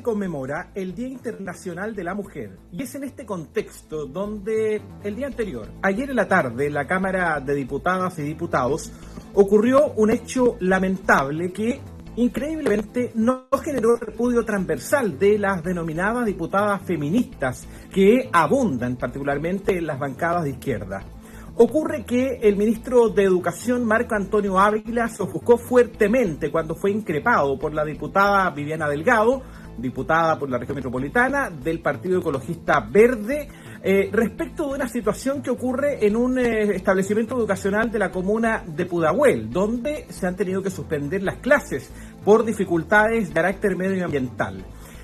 se conmemora el Día Internacional de la Mujer y es en este contexto donde el día anterior, ayer en la tarde, en la Cámara de Diputadas y Diputados, ocurrió un hecho lamentable que increíblemente no generó repudio transversal de las denominadas diputadas feministas que abundan particularmente en las bancadas de izquierda. Ocurre que el ministro de Educación, Marco Antonio Ávila, se ofuscó fuertemente cuando fue increpado por la diputada Viviana Delgado, diputada por la región metropolitana del Partido Ecologista Verde, respecto de una situación que ocurre en un establecimiento educacional de la comuna de Pudahuel, donde se han tenido que suspender las clases por dificultades de carácter medioambiental.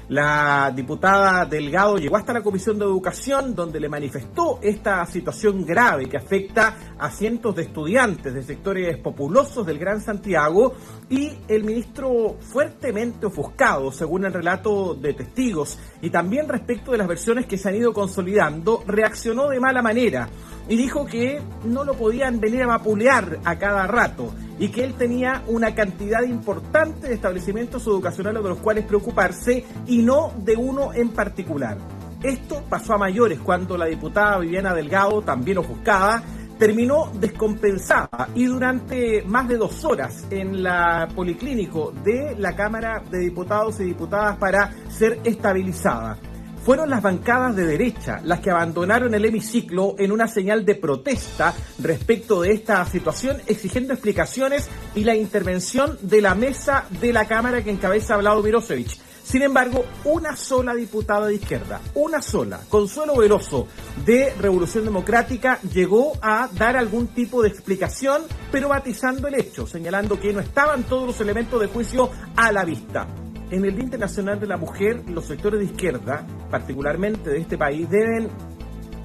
La diputada Delgado llegó hasta la Comisión de Educación, donde le manifestó esta situación grave que afecta a cientos de estudiantes de sectores populosos del Gran Santiago, y el ministro, fuertemente ofuscado, según el relato de testigos, y también respecto de las versiones que se han ido consolidando, reaccionó de mala manera y dijo que no lo podían venir a vapulear a cada rato y que él tenía una cantidad importante de establecimientos educacionales de los cuales preocuparse y no de uno en particular. Esto pasó a mayores cuando la diputada Viviana Delgado, también ofuscada, terminó descompensada y durante más de 2 horas en la policlínico de la Cámara de Diputados y Diputadas para ser estabilizada. Fueron las bancadas de derecha las que abandonaron el hemiciclo en una señal de protesta respecto de esta situación, exigiendo explicaciones y la intervención de la mesa de la Cámara que encabeza Vlado Mirosevic. Sin embargo, una sola diputada de izquierda, una sola, Consuelo Veloso, de Revolución Democrática, llegó a dar algún tipo de explicación, pero matizando el hecho, señalando que no estaban todos los elementos de juicio a la vista. En el Día Internacional de la Mujer, los sectores de izquierda, particularmente de este país, deben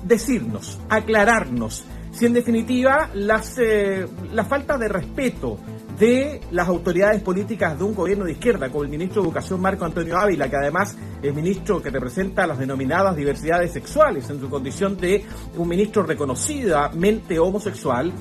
decirnos, aclararnos, si en definitiva la falta de respeto de las autoridades políticas de un gobierno de izquierda, como el ministro de Educación Marco Antonio Ávila, que además es ministro que representa las denominadas diversidades sexuales en su condición de un ministro reconocidamente homosexual,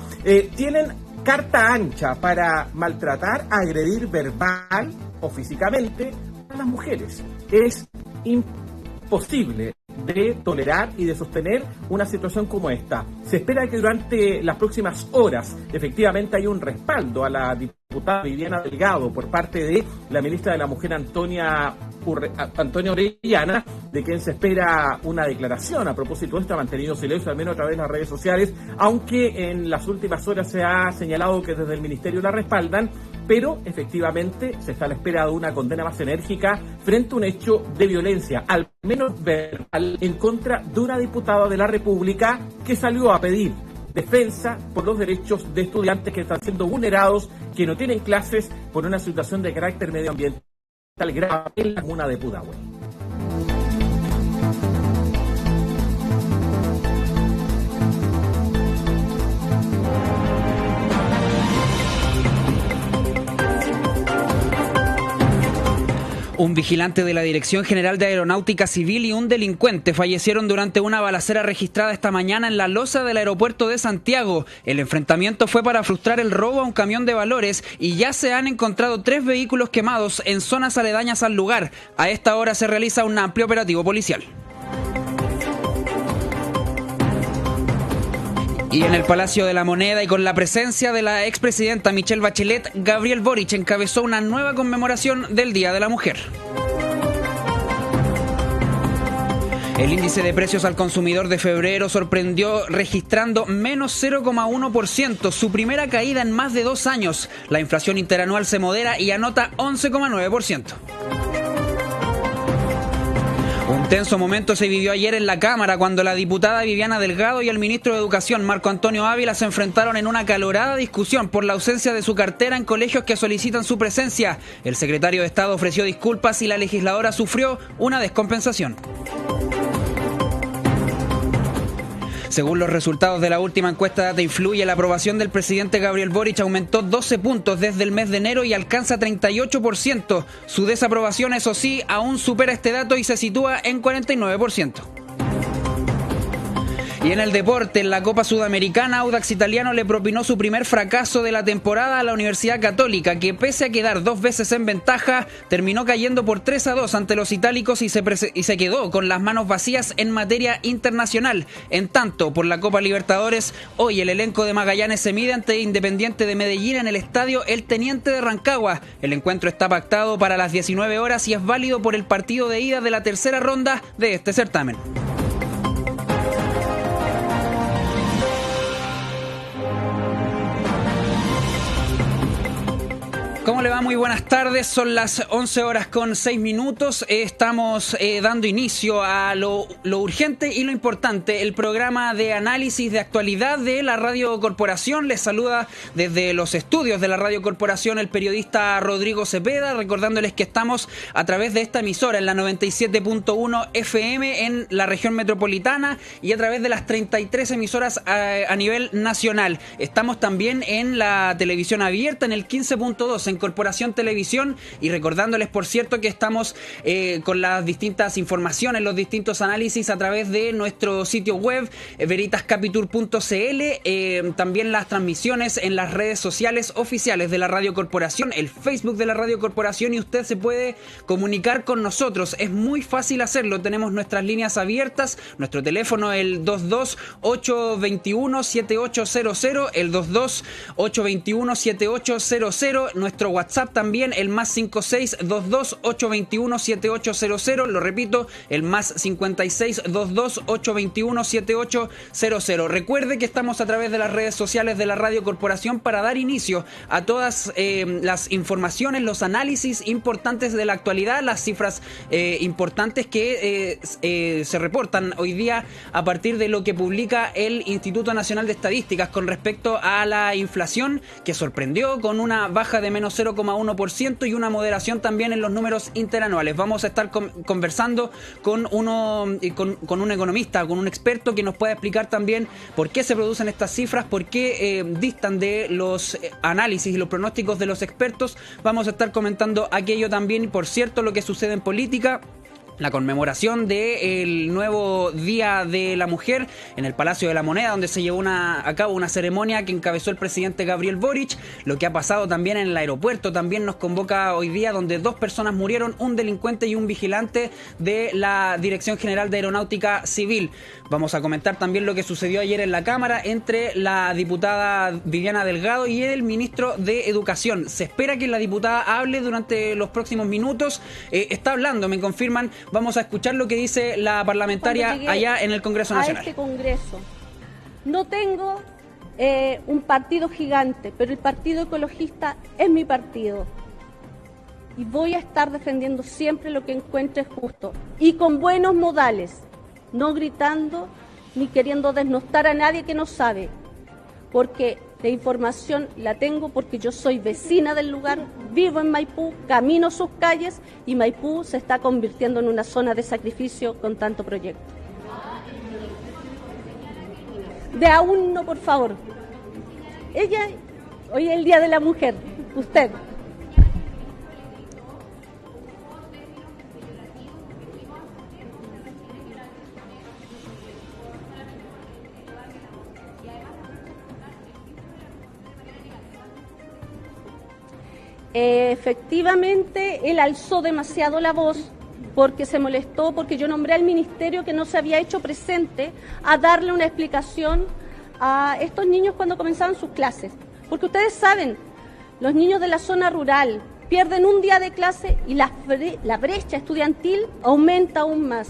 tienen carta ancha para maltratar, agredir verbal o físicamente a las mujeres. Es imposible de tolerar y de sostener una situación como esta. Se espera que durante las próximas horas efectivamente haya un respaldo a la diputada Viviana Delgado por parte de la ministra de la Mujer Antonia Orellana, de quien se espera una declaración. A propósito de esto, ha mantenido silencio, al menos a través de las redes sociales, aunque en las últimas horas se ha señalado que desde el ministerio la respaldan, pero efectivamente se está a la espera de una condena más enérgica frente a un hecho de violencia, al menos verbal, en contra de una diputada de la República que salió a pedir defensa por los derechos de estudiantes que están siendo vulnerados, que no tienen clases por una situación de carácter medioambiental grave en la comuna de Pudahuel. Un vigilante de la Dirección General de Aeronáutica Civil y un delincuente fallecieron durante una balacera registrada esta mañana en la loza del aeropuerto de Santiago. El enfrentamiento fue para frustrar el robo a un camión de valores y ya se han encontrado 3 vehículos quemados en zonas aledañas al lugar. A esta hora se realiza un amplio operativo policial. Y en el Palacio de la Moneda y con la presencia de la expresidenta Michelle Bachelet, Gabriel Boric encabezó una nueva conmemoración del Día de la Mujer. El índice de precios al consumidor de febrero sorprendió registrando menos 0,1%, su primera caída en más de 2 años. La inflación interanual se modera y anota 11,9%. Un tenso momento se vivió ayer en la Cámara cuando la diputada Viviana Delgado y el ministro de Educación, Marco Antonio Ávila, se enfrentaron en una acalorada discusión por la ausencia de su cartera en colegios que solicitan su presencia. El secretario de Estado ofreció disculpas y la legisladora sufrió una descompensación. Según los resultados de la última encuesta Data Influye, la aprobación del presidente Gabriel Boric aumentó 12 puntos desde el mes de enero y alcanza 38%. Su desaprobación, eso sí, aún supera este dato y se sitúa en 49%. Y en el deporte, en la Copa Sudamericana, Audax Italiano le propinó su primer fracaso de la temporada a la Universidad Católica, que pese a quedar 2 veces en ventaja, terminó cayendo por 3-2 ante los itálicos y se quedó con las manos vacías en materia internacional. En tanto, por la Copa Libertadores, hoy el elenco de Magallanes se mide ante Independiente de Medellín en el estadio El Teniente de Rancagua. El encuentro está pactado para las 19 horas y es válido por el partido de ida de la tercera ronda de este certamen. ¿Cómo le va? Muy buenas tardes, son las 11:06. Estamos dando inicio a lo urgente y lo importante, el programa de análisis de actualidad de la Radio Corporación. Les saluda desde los estudios de la Radio Corporación el periodista Rodrigo Cepeda, recordándoles que estamos a través de esta emisora en la 97.1 FM en la región metropolitana y a través de las 33 emisoras a nivel nacional. Estamos también en la televisión abierta en el 15.2 en Corporación Televisión, y recordándoles, por cierto, que estamos con las distintas informaciones, los distintos análisis a través de nuestro sitio web veritascapitur.cl, también las transmisiones en las redes sociales oficiales de la Radio Corporación, el Facebook de la Radio Corporación, y usted se puede comunicar con nosotros. Es muy fácil hacerlo, tenemos nuestras líneas abiertas, nuestro teléfono el 22-821-7800, el 22-821-7800, nuestro WhatsApp también, el más 5622-821-7800, lo repito, el más 5622-821-7800. Recuerde que estamos a través de las redes sociales de la Radio Corporación para dar inicio a todas las informaciones, los análisis importantes de la actualidad, las cifras importantes que se reportan hoy día a partir de lo que publica el Instituto Nacional de Estadísticas con respecto a la inflación, que sorprendió con una baja de menos 0,1% y una moderación también en los números interanuales. Vamos a estar conversando con un economista, con un experto que nos pueda explicar también por qué se producen estas cifras, por qué distan de los análisis y los pronósticos de los expertos. Vamos a estar comentando aquello también, y por cierto, lo que sucede en política, la conmemoración del nuevo Día de la Mujer en el Palacio de la Moneda, donde se llevó a cabo una ceremonia que encabezó el presidente Gabriel Boric. Lo que ha pasado también en el aeropuerto también nos convoca hoy día, donde 2 personas murieron, un delincuente y un vigilante de la Dirección General de Aeronáutica Civil. Vamos a comentar también lo que sucedió ayer en la Cámara entre la diputada Viviana Delgado y el ministro de Educación. Se espera que la diputada hable durante los próximos minutos. Está hablando, me confirman. Vamos a escuchar lo que dice la parlamentaria allá en el Congreso Nacional. A este Congreso no tengo un partido gigante, pero el Partido Ecologista es mi partido. Y voy a estar defendiendo siempre lo que encuentre justo y con buenos modales, no gritando ni queriendo desnostar a nadie que no sabe, porque la información la tengo, porque yo soy vecina del lugar, vivo en Maipú, camino sus calles, y Maipú se está convirtiendo en una zona de sacrificio con tanto proyecto. De aún no, por favor. Hoy es el Día de la Mujer, usted. Efectivamente, él alzó demasiado la voz porque se molestó, porque yo nombré al ministerio que no se había hecho presente a darle una explicación a estos niños cuando comenzaban sus clases. Porque ustedes saben, los niños de la zona rural pierden un día de clase y la brecha estudiantil aumenta aún más.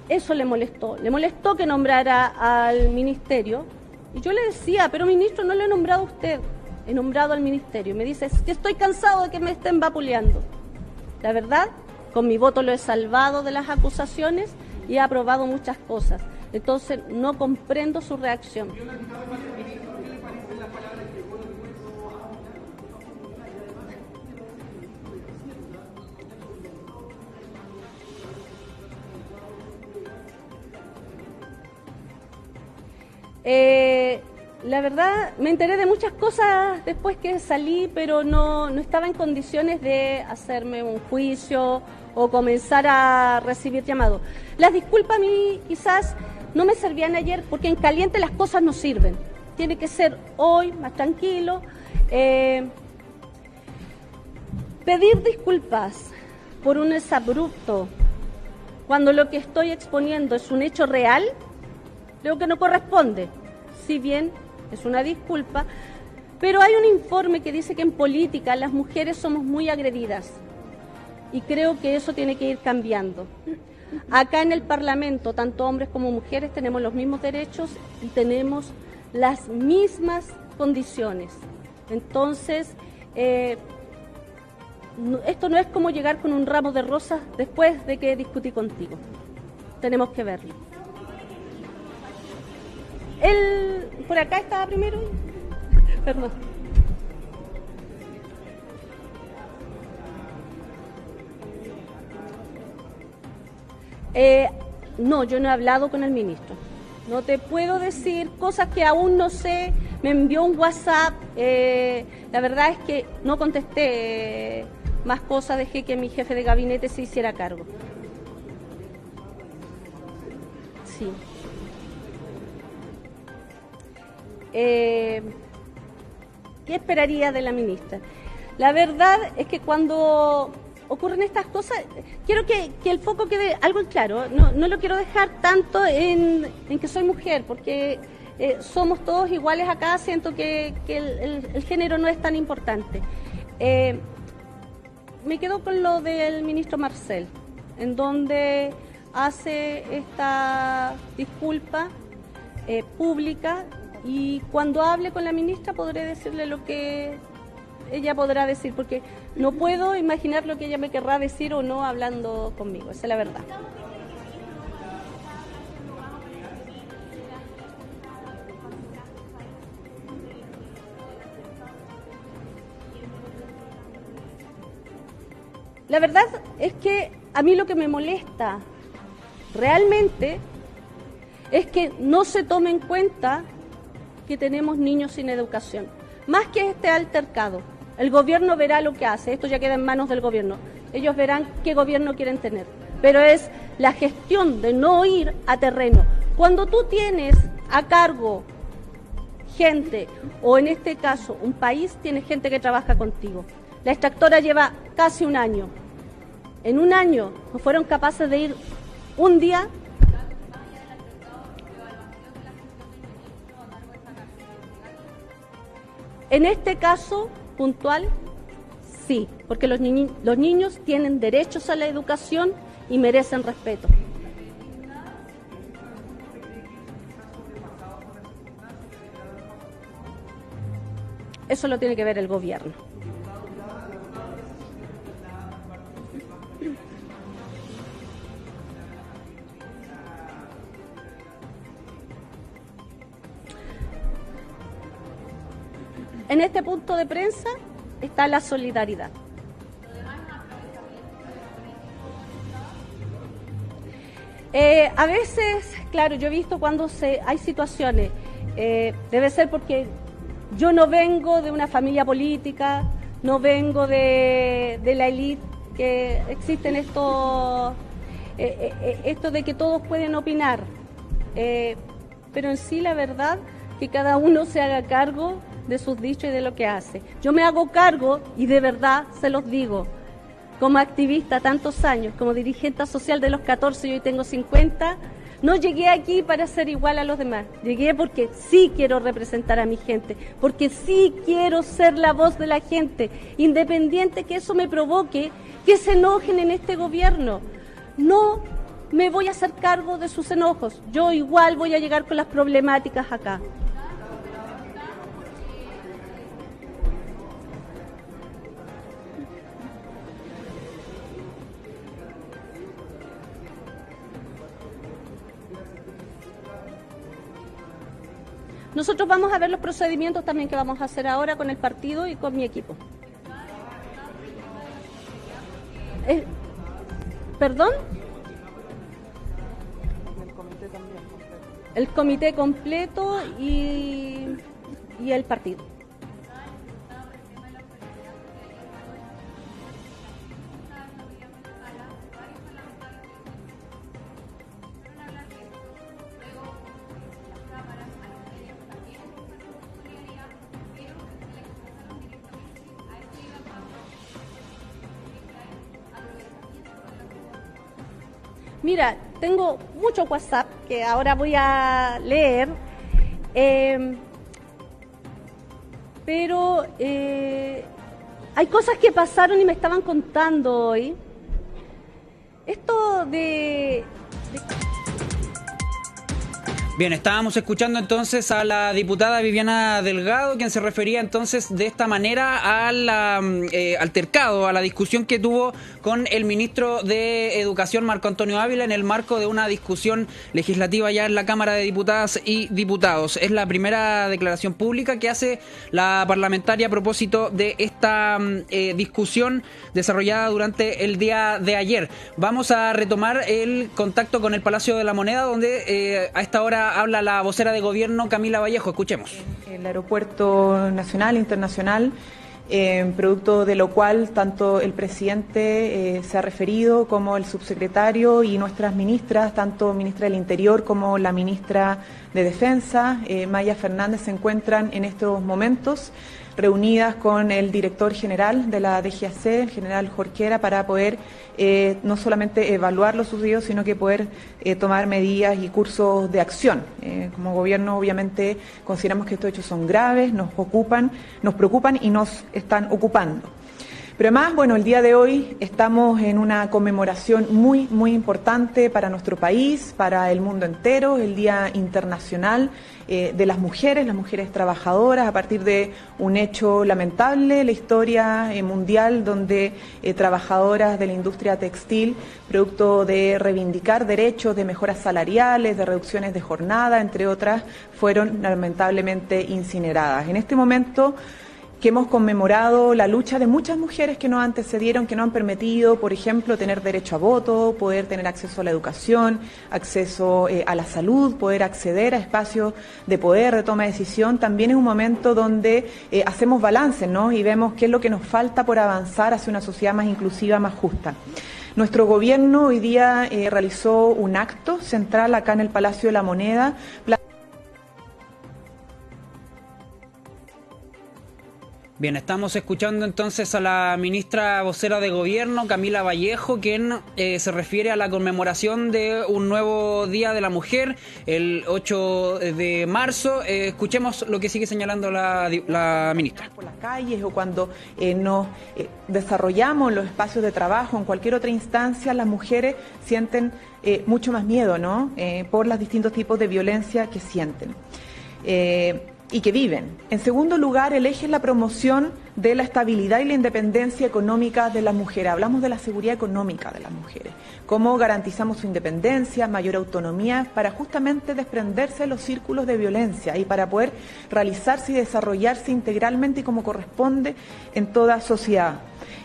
Eso le molestó que nombrara al ministerio. Y yo le decía, pero ministro, no le he nombrado a usted. He nombrado al ministerio. Me dice, que estoy cansado de que me estén vapuleando. La verdad, con mi voto lo he salvado de las acusaciones y he aprobado muchas cosas. Entonces, no comprendo su reacción. La verdad, me enteré de muchas cosas después que salí, pero no estaba en condiciones de hacerme un juicio o comenzar a recibir llamados. Las disculpas a mí quizás no me servían ayer porque en caliente las cosas no sirven. Tiene que ser hoy, más tranquilo. Pedir disculpas por un exabrupto cuando lo que estoy exponiendo es un hecho real, creo que no corresponde. Si bien es una disculpa, pero hay un informe que dice que en política las mujeres somos muy agredidas y creo que eso tiene que ir cambiando. Acá en el Parlamento, tanto hombres como mujeres tenemos los mismos derechos y tenemos las mismas condiciones. Entonces, esto no es como llegar con un ramo de rosas después de que discutí contigo. Tenemos que verlo. Por acá estaba primero. Perdón. No, yo no he hablado con el ministro. No te puedo decir cosas que aún no sé. Me envió un WhatsApp. La verdad es que no contesté más cosas. Dejé que mi jefe de gabinete se hiciera cargo. Sí. ¿Qué esperaría de la ministra? La verdad es que cuando ocurren estas cosas, quiero que el foco quede algo en claro. No lo quiero dejar tanto en que soy mujer, porque somos todos iguales acá. Siento que el género no es tan importante. Me quedo con lo del ministro Marcel, en donde hace esta disculpa pública, y cuando hable con la ministra podré decirle lo que ella podrá decir, porque no puedo imaginar lo que ella me querrá decir o no hablando conmigo. Esa es la verdad. La verdad es que a mí lo que me molesta realmente es que no se tome en cuenta que tenemos niños sin educación. Más que este altercado, el gobierno verá lo que hace. Esto ya queda en manos del gobierno. Ellos verán qué gobierno quieren tener. Pero es la gestión de no ir a terreno. Cuando tú tienes a cargo gente, o en este caso un país, tienes gente que trabaja contigo. La extractora lleva casi un año. En un año no fueron capaces de ir un día. En este caso puntual, sí, porque los niños tienen derechos a la educación y merecen respeto. Eso lo tiene que ver el gobierno. En este punto de prensa está la solidaridad. A veces, claro, yo he visto cuando hay situaciones, debe ser porque yo no vengo de una familia política, no vengo de la élite, que existen esto de que todos pueden opinar, pero en sí la verdad que cada uno se haga cargo de sus dichos y de lo que hace. Yo me hago cargo y de verdad se los digo, como activista tantos años, como dirigente social de los 14 y hoy tengo 50, no llegué aquí para ser igual a los demás. Llegué porque sí quiero representar a mi gente, porque sí quiero ser la voz de la gente, independiente que eso me provoque que se enojen en este gobierno. No me voy a hacer cargo de sus enojos. Yo igual voy a llegar con las problemáticas acá. Nosotros vamos a ver los procedimientos también que vamos a hacer ahora con el partido y con mi equipo. ¿Perdón? El comité completo y el partido. Mira, tengo mucho WhatsApp que ahora voy a leer, pero hay cosas que pasaron y me estaban contando hoy. Esto de... Bien, estábamos escuchando entonces a la diputada Viviana Delgado, quien se refería entonces de esta manera al altercado, a la discusión que tuvo con el ministro de Educación, Marco Antonio Ávila, en el marco de una discusión legislativa ya en la Cámara de Diputadas y Diputados. Es la primera declaración pública que hace la parlamentaria a propósito de esta discusión desarrollada durante el día de ayer. Vamos a retomar el contacto con el Palacio de la Moneda, donde a esta hora habla la vocera de gobierno, Camila Vallejo. Escuchemos. El aeropuerto nacional, internacional, producto de lo cual tanto el presidente se ha referido como el subsecretario y nuestras ministras, tanto ministra del Interior como la ministra de Defensa, Maya Fernández, se encuentran en estos momentos reunidas con el director general de la DGAC, el general Jorquera, para poder no solamente evaluar lo sucedido, sino que poder tomar medidas y cursos de acción. Como gobierno, obviamente, consideramos que estos hechos son graves, nos preocupan y nos están ocupando. Pero además, bueno, el día de hoy estamos en una conmemoración muy, muy importante para nuestro país, para el mundo entero, el Día Internacional de las mujeres trabajadoras, a partir de un hecho lamentable en la historia mundial, donde trabajadoras de la industria textil, producto de reivindicar derechos de mejoras salariales, de reducciones de jornada, entre otras, fueron lamentablemente incineradas. En este momento que hemos conmemorado la lucha de muchas mujeres que nos antecedieron, que nos han permitido, por ejemplo, tener derecho a voto, poder tener acceso a la educación, acceso a la salud, poder acceder a espacios de poder, de toma de decisión. También es un momento donde hacemos balances, ¿no? Y vemos qué es lo que nos falta por avanzar hacia una sociedad más inclusiva, más justa. Nuestro gobierno hoy día realizó un acto central acá en el Palacio de la Moneda. Bien, estamos escuchando entonces a la ministra vocera de Gobierno, Camila Vallejo, quien se refiere a la conmemoración de un nuevo Día de la Mujer, el 8 de marzo. Escuchemos lo que sigue señalando la ministra. Por las calles o cuando nos desarrollamos los espacios de trabajo, en cualquier otra instancia, las mujeres sienten mucho más miedo, ¿no? Por los distintos tipos de violencia que sienten. Y que viven. En segundo lugar, el eje es la promoción de la estabilidad y la independencia económica de las mujeres. Hablamos de la seguridad económica de las mujeres, cómo garantizamos su independencia, mayor autonomía, para justamente desprenderse de los círculos de violencia y para poder realizarse y desarrollarse integralmente y como corresponde en toda sociedad.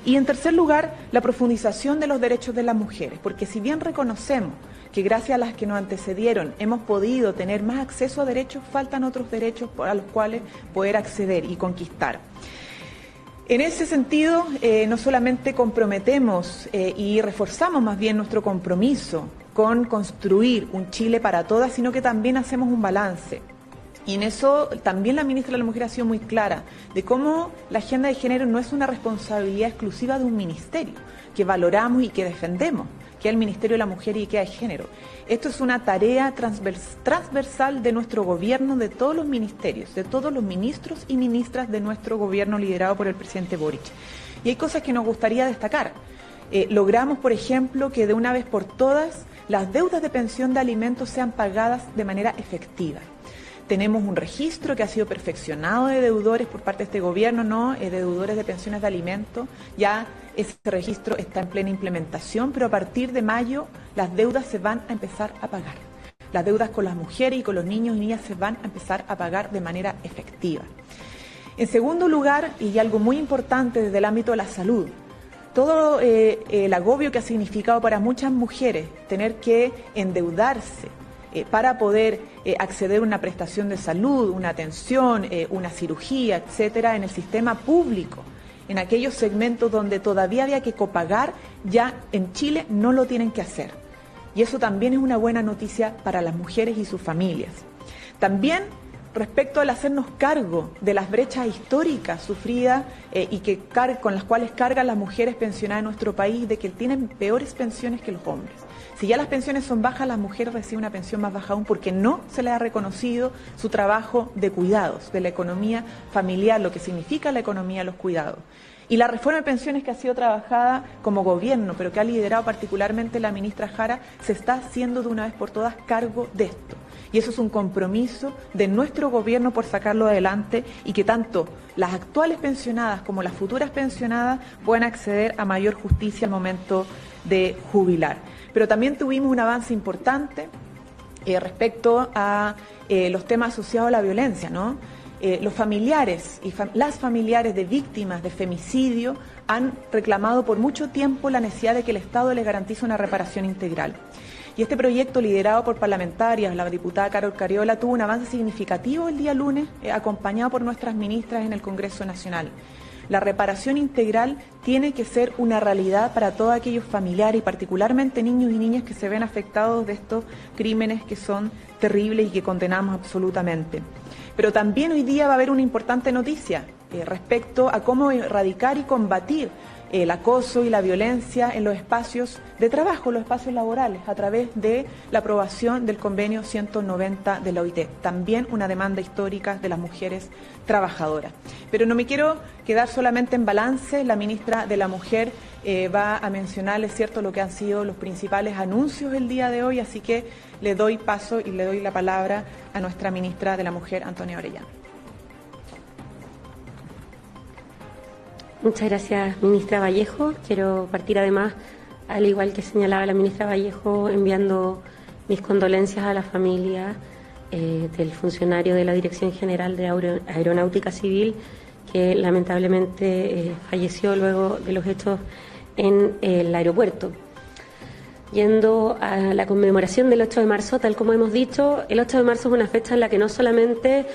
Y en tercer lugar, la profundización de los derechos de las mujeres, porque si bien reconocemos que gracias a las que nos antecedieron hemos podido tener más acceso a derechos, faltan otros derechos a los cuales poder acceder y conquistar. En ese sentido, no solamente comprometemos y reforzamos más bien nuestro compromiso con construir un Chile para todas, sino que también hacemos un balance. Y en eso también la ministra de la Mujer ha sido muy clara de cómo la agenda de género no es una responsabilidad exclusiva de un ministerio, que valoramos y que defendemos, que es el Ministerio de la Mujer y Equidad de Género. Esto es una tarea transversal de nuestro gobierno, de todos los ministerios, de todos los ministros y ministras de nuestro gobierno liderado por el presidente Boric. Y hay cosas que nos gustaría destacar. Logramos, por ejemplo, que de una vez por todas las deudas de pensión de alimentos sean pagadas de manera efectiva. Tenemos un registro que ha sido perfeccionado de deudores por parte de este gobierno, ¿no? De deudores de pensiones de alimentos. Ya ese registro está en plena implementación, pero a partir de mayo las deudas se van a empezar a pagar. Las deudas con las mujeres y con los niños y niñas se van a empezar a pagar de manera efectiva. En segundo lugar, y algo muy importante desde el ámbito de la salud, todo el agobio que ha significado para muchas mujeres tener que endeudarse para poder acceder a una prestación de salud, una atención, una cirugía, etcétera, en el sistema público, en aquellos segmentos donde todavía había que copagar, ya en Chile no lo tienen que hacer. Y eso también es una buena noticia para las mujeres y sus familias. También respecto al hacernos cargo de las brechas históricas sufridas y que con las cuales cargan las mujeres pensionadas en nuestro país, de que tienen peores pensiones que los hombres. Si ya las pensiones son bajas, las mujeres reciben una pensión más baja aún porque no se les ha reconocido su trabajo de cuidados, de la economía familiar, lo que significa la economía de los cuidados. Y la reforma de pensiones que ha sido trabajada como gobierno, pero que ha liderado particularmente la ministra Jara, se está haciendo de una vez por todas cargo de esto. Y eso es un compromiso de nuestro gobierno por sacarlo adelante y que tanto las actuales pensionadas como las futuras pensionadas puedan acceder a mayor justicia al momento de jubilar. Pero también tuvimos un avance importante respecto a los temas asociados a la violencia, ¿no? Los familiares y las familiares de víctimas de femicidio han reclamado por mucho tiempo la necesidad de que el Estado les garantice una reparación integral. Y este proyecto, liderado por parlamentarias, la diputada Carol Cariola, tuvo un avance significativo el día lunes, acompañado por nuestras ministras en el Congreso Nacional. La reparación integral tiene que ser una realidad para todos aquellos familiares y particularmente niños y niñas que se ven afectados de estos crímenes que son terribles y que condenamos absolutamente. Pero también hoy día va a haber una importante noticia respecto a cómo erradicar y combatir el acoso y la violencia en los espacios de trabajo, los espacios laborales, a través de la aprobación del convenio 190 de la OIT. También una demanda histórica de las mujeres trabajadoras. Pero no me quiero quedar solamente en balance. La ministra de la Mujer va a mencionarles, cierto, lo que han sido los principales anuncios el día de hoy, así que le doy paso y le doy la palabra a nuestra ministra de la Mujer, Antonia Orellana. Muchas gracias, ministra Vallejo. Quiero partir además, al igual que señalaba la ministra Vallejo, enviando mis condolencias a la familia del funcionario de la Dirección General de Aeronáutica Civil, que lamentablemente falleció luego de los hechos en el aeropuerto. Yendo a la conmemoración del 8 de marzo, tal como hemos dicho, el 8 de marzo es una fecha en la que no solamente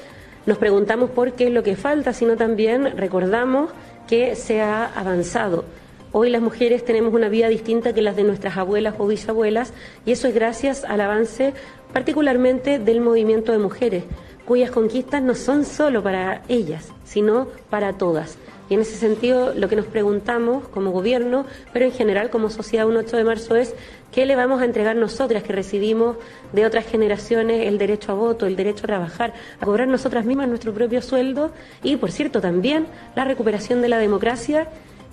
nos preguntamos por qué es lo que falta, sino también recordamos que se ha avanzado. Hoy las mujeres tenemos una vida distinta que las de nuestras abuelas o bisabuelas, y eso es gracias al avance particularmente del movimiento de mujeres, cuyas conquistas no son solo para ellas, sino para todas. Y en ese sentido, lo que nos preguntamos como gobierno, pero en general como sociedad un 8 de marzo es ¿qué le vamos a entregar nosotras que recibimos de otras generaciones el derecho a voto, el derecho a trabajar, a cobrar nosotras mismas nuestro propio sueldo y, por cierto, también la recuperación de la democracia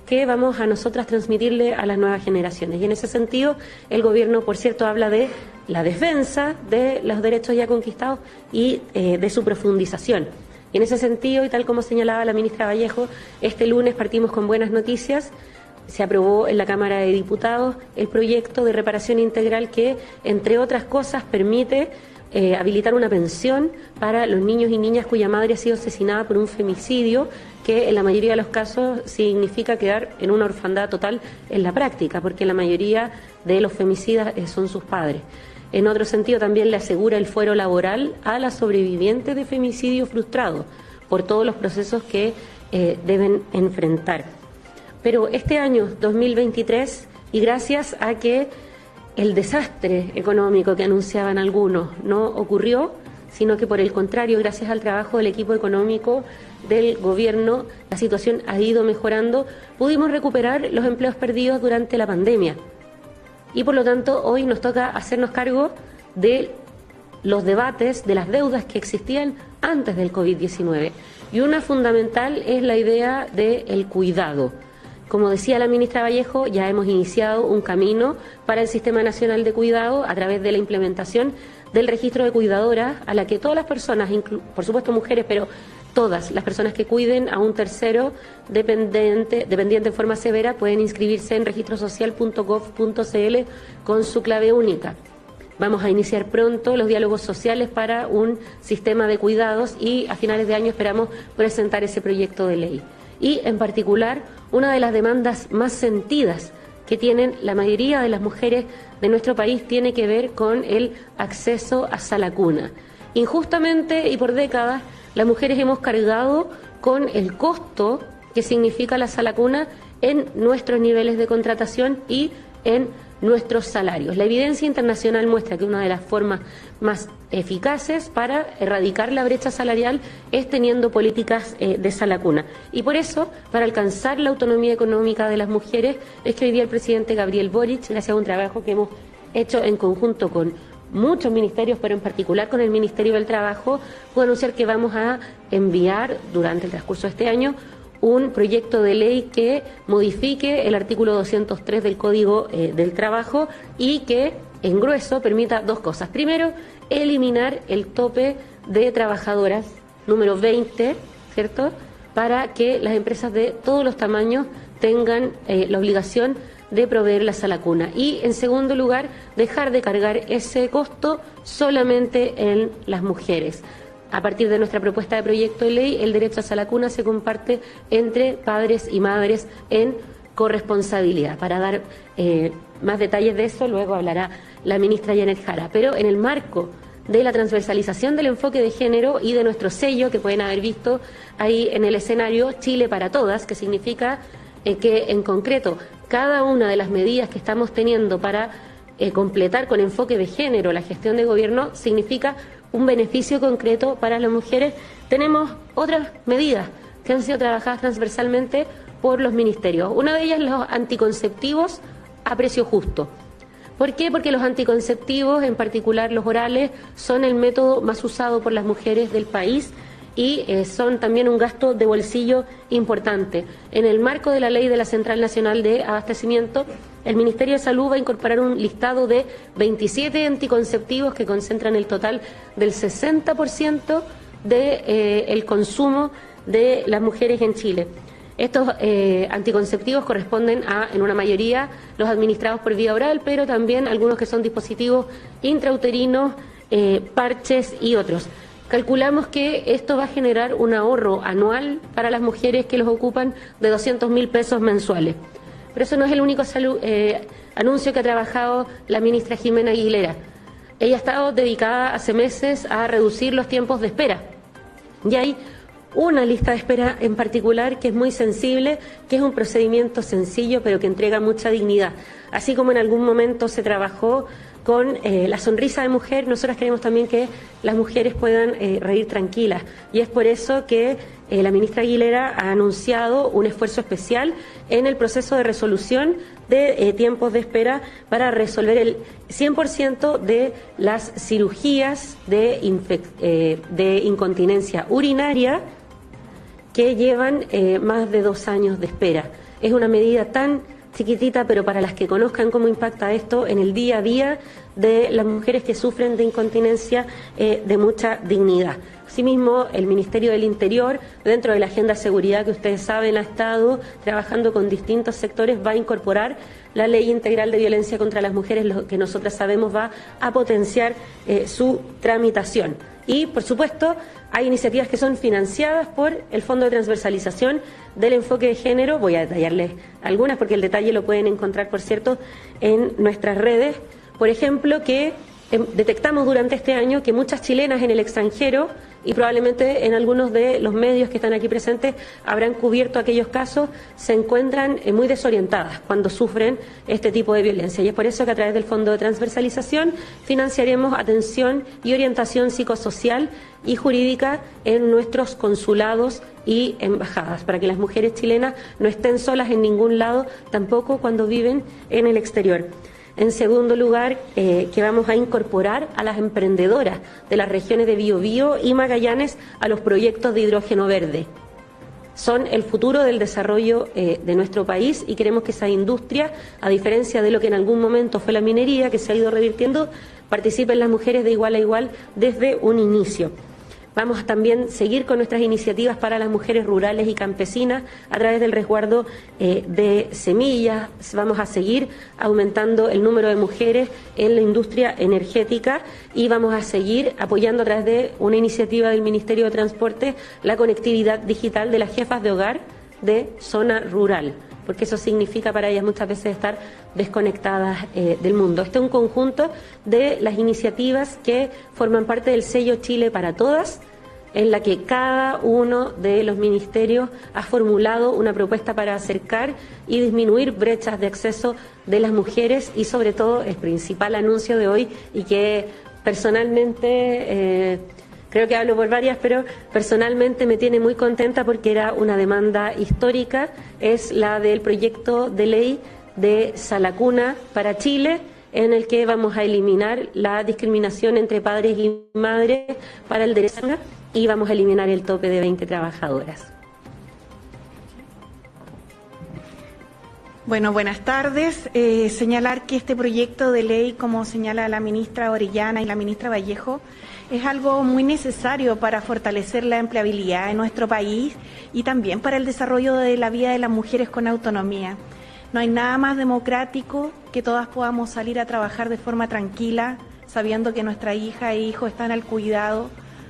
que vamos a nosotras transmitirle a las nuevas generaciones? Y en ese sentido, el gobierno, por cierto, habla de la defensa de los derechos ya conquistados y de su profundización. Y en ese sentido, y tal como señalaba la ministra Vallejo, este lunes partimos con buenas noticias. Se aprobó en la Cámara de Diputados el proyecto de reparación integral que, entre otras cosas, permite habilitar una pensión para los niños y niñas cuya madre ha sido asesinada por un femicidio, que en la mayoría de los casos significa quedar en una orfandad total en la práctica, porque la mayoría de los femicidas son sus padres. En otro sentido, también le asegura el fuero laboral a las sobrevivientes de femicidio frustrado por todos los procesos que deben enfrentar. Pero este año 2023, y gracias a que el desastre económico que anunciaban algunos no ocurrió, sino que por el contrario, gracias al trabajo del equipo económico del gobierno, la situación ha ido mejorando, pudimos recuperar los empleos perdidos durante la pandemia. Y por lo tanto, hoy nos toca hacernos cargo de los debates, de las deudas que existían antes del COVID-19. Y una fundamental es la idea del cuidado. Como decía la ministra Vallejo, ya hemos iniciado un camino para el Sistema Nacional de Cuidado a través de la implementación del registro de cuidadoras, a la que todas las personas, por supuesto mujeres, pero todas las personas que cuiden a un tercero dependiente en forma severa pueden inscribirse en registrosocial.gov.cl con su clave única. Vamos a iniciar pronto los diálogos sociales para un sistema de cuidados y a finales de año esperamos presentar ese proyecto de ley. Y en particular, una de las demandas más sentidas que tienen la mayoría de las mujeres de nuestro país tiene que ver con el acceso a sala cuna. Injustamente y por décadas, las mujeres hemos cargado con el costo que significa la sala cuna en nuestros niveles de contratación y en nuestros salarios. La evidencia internacional muestra que una de las formas más eficaces para erradicar la brecha salarial es teniendo políticas de sala cuna. Y por eso, para alcanzar la autonomía económica de las mujeres, es que hoy día el presidente Gabriel Boric, gracias a un trabajo que hemos hecho en conjunto con muchos ministerios, pero en particular con el Ministerio del Trabajo, puedo anunciar que vamos a enviar durante el transcurso de este año un proyecto de ley que modifique el artículo 203 del Código del Trabajo y que, en grueso, permita dos cosas. Primero, eliminar el tope de trabajadoras número 20, ¿cierto?, para que las empresas de todos los tamaños tengan la obligación de proveerlas a la cuna. Y, en segundo lugar, dejar de cargar ese costo solamente en las mujeres. A partir de nuestra propuesta de proyecto de ley, el derecho a la cuna se comparte entre padres y madres en corresponsabilidad. Para dar más detalles de eso, luego hablará la ministra Janet Jara. Pero en el marco de la transversalización del enfoque de género y de nuestro sello, que pueden haber visto ahí en el escenario, Chile para Todas, que significa que, en concreto, cada una de las medidas que estamos teniendo para completar con enfoque de género la gestión de gobierno significa un beneficio concreto para las mujeres. Tenemos otras medidas que han sido trabajadas transversalmente por los ministerios. Una de ellas, los anticonceptivos a precio justo. ¿Por qué? Porque los anticonceptivos, en particular los orales, son el método más usado por las mujeres del país y son también un gasto de bolsillo importante. En el marco de la ley de la Central Nacional de Abastecimiento, el Ministerio de Salud va a incorporar un listado de 27 anticonceptivos que concentran el total del 60% del consumo de las mujeres en Chile. Estos anticonceptivos corresponden a, en una mayoría, los administrados por vía oral, pero también algunos que son dispositivos intrauterinos, parches y otros. Calculamos que esto va a generar un ahorro anual para las mujeres que los ocupan de 200.000 pesos mensuales. Pero eso no es el único anuncio que ha trabajado la ministra Jimena Aguilera. Ella ha estado dedicada hace meses a reducir los tiempos de espera. Y hay una lista de espera en particular que es muy sensible, que es un procedimiento sencillo pero que entrega mucha dignidad. Así como en algún momento se trabajó con la sonrisa de mujer, nosotras queremos también que las mujeres puedan reír tranquilas. Y es por eso que la ministra Aguilera ha anunciado un esfuerzo especial en el proceso de resolución de tiempos de espera para resolver el 100% de las cirugías de incontinencia urinaria que llevan más de 2 años de espera. Es una medida tan chiquitita, pero para las que conozcan cómo impacta esto en el día a día de las mujeres que sufren de incontinencia, de mucha dignidad. Asimismo, el Ministerio del Interior, dentro de la Agenda de Seguridad que ustedes saben ha estado trabajando con distintos sectores, va a incorporar la Ley Integral de Violencia contra las Mujeres, lo que nosotras sabemos va a potenciar su tramitación. Y, por supuesto, hay iniciativas que son financiadas por el Fondo de Transversalización del Enfoque de Género. Voy a detallarles algunas porque el detalle lo pueden encontrar, por cierto, en nuestras redes. Por ejemplo, que detectamos durante este año que muchas chilenas en el extranjero, y probablemente en algunos de los medios que están aquí presentes habrán cubierto aquellos casos, se encuentran muy desorientadas cuando sufren este tipo de violencia. Y es por eso que a través del Fondo de Transversalización financiaremos atención y orientación psicosocial y jurídica en nuestros consulados y embajadas, para que las mujeres chilenas no estén solas en ningún lado, tampoco cuando viven en el exterior. En segundo lugar, que vamos a incorporar a las emprendedoras de las regiones de Biobío y Magallanes a los proyectos de hidrógeno verde. Son el futuro del desarrollo de nuestro país y queremos que esa industria, a diferencia de lo que en algún momento fue la minería, que se ha ido revirtiendo, participen las mujeres de igual a igual desde un inicio. Vamos a también seguir con nuestras iniciativas para las mujeres rurales y campesinas a través del resguardo de semillas. Vamos a seguir aumentando el número de mujeres en la industria energética y vamos a seguir apoyando a través de una iniciativa del Ministerio de Transporte la conectividad digital de las jefas de hogar de zona rural, porque eso significa para ellas muchas veces estar desconectadas del mundo. Este es un conjunto de las iniciativas que forman parte del sello Chile para Todas, en la que cada uno de los ministerios ha formulado una propuesta para acercar y disminuir brechas de acceso de las mujeres y, sobre todo, el principal anuncio de hoy, y que personalmente creo que hablo por varias, pero personalmente me tiene muy contenta porque era una demanda histórica, es la del proyecto de ley de Salacuna para Chile, en el que vamos a eliminar la discriminación entre padres y madres para el derecho y vamos a eliminar el tope de 20 trabajadoras. Bueno, buenas tardes. Señalar que este proyecto de ley, como señala la ministra Orellana y la ministra Vallejo, es algo muy necesario para fortalecer la empleabilidad en nuestro país y también para el desarrollo de la vida de las mujeres con autonomía. No hay nada más democrático que todas podamos salir a trabajar de forma tranquila, sabiendo que nuestra hija e hijo están al cuidado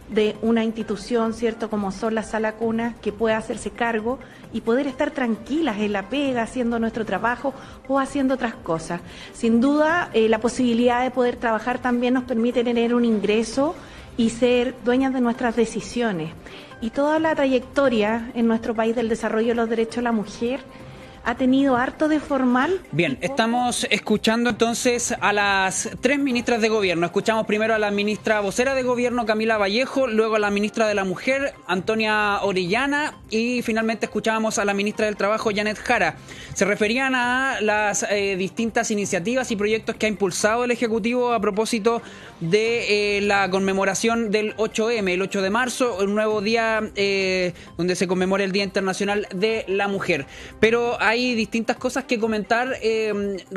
de una institución, ¿cierto?, como son las sala cunas, que pueda hacerse cargo y poder estar tranquilas en la pega, haciendo nuestro trabajo o haciendo otras cosas. Sin duda, la posibilidad de poder trabajar también nos permite tener un ingreso y ser dueñas de nuestras decisiones. Y toda la trayectoria en nuestro país del desarrollo de los derechos de la mujer ha tenido harto de formal. Bien, estamos escuchando entonces a las 3 ministras de gobierno. Escuchamos primero a la ministra vocera de gobierno, Camila Vallejo, luego a la ministra de la Mujer, Antonia Orellana, y finalmente escuchábamos a la ministra del Trabajo, Janet Jara. Se referían a las distintas iniciativas y proyectos que ha impulsado el Ejecutivo a propósito de la conmemoración del 8M, el 8 de marzo, un nuevo día donde se conmemora el Día Internacional de la Mujer. Pero hay distintas cosas que comentar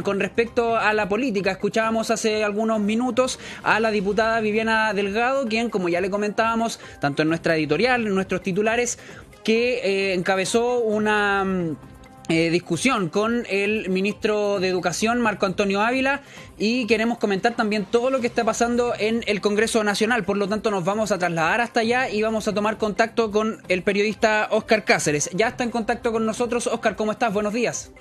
con respecto a la política. Escuchábamos hace algunos minutos a la diputada Viviana Delgado, quien, como ya le comentábamos, tanto en nuestra editorial, en nuestros titulares, que encabezó una discusión con el ministro de Educación, Marco Antonio Ávila, y queremos comentar también todo lo que está pasando en el Congreso Nacional. Por lo tanto, nos vamos a trasladar hasta allá y vamos a tomar contacto con el periodista Óscar Cáceres. Ya está en contacto con nosotros. Óscar, ¿cómo estás? Buenos días.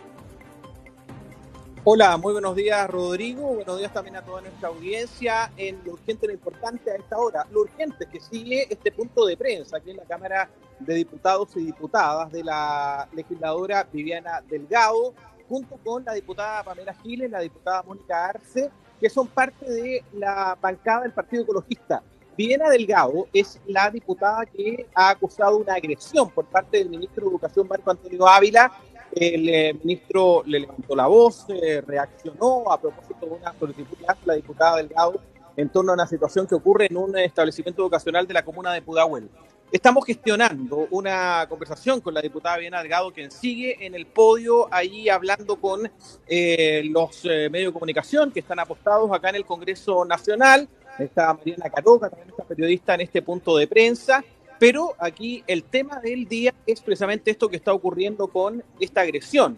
Hola, muy buenos días, Rodrigo. Buenos días también a toda nuestra audiencia en lo urgente y lo importante a esta hora. Lo urgente es que sigue este punto de prensa aquí en la Cámara de Diputados y Diputadas de la legisladora Viviana Delgado, junto con la diputada Pamela Giles, la diputada Mónica Arce, que son parte de la bancada del Partido Ecologista. Viviana Delgado es la diputada que ha acusado una agresión por parte del ministro de Educación, Marco Antonio Ávila. El ministro le levantó la voz, reaccionó a propósito de una solicitud de la diputada Delgado en torno a una situación que ocurre en un establecimiento educacional de la comuna de Pudahuel. Estamos gestionando una conversación con la diputada Viviana Delgado, quien sigue en el podio ahí hablando con los medios de comunicación que están apostados acá en el Congreso Nacional. Está Mariana Caroca, también está periodista en este punto de prensa. Pero aquí el tema del día es precisamente esto que está ocurriendo con esta agresión.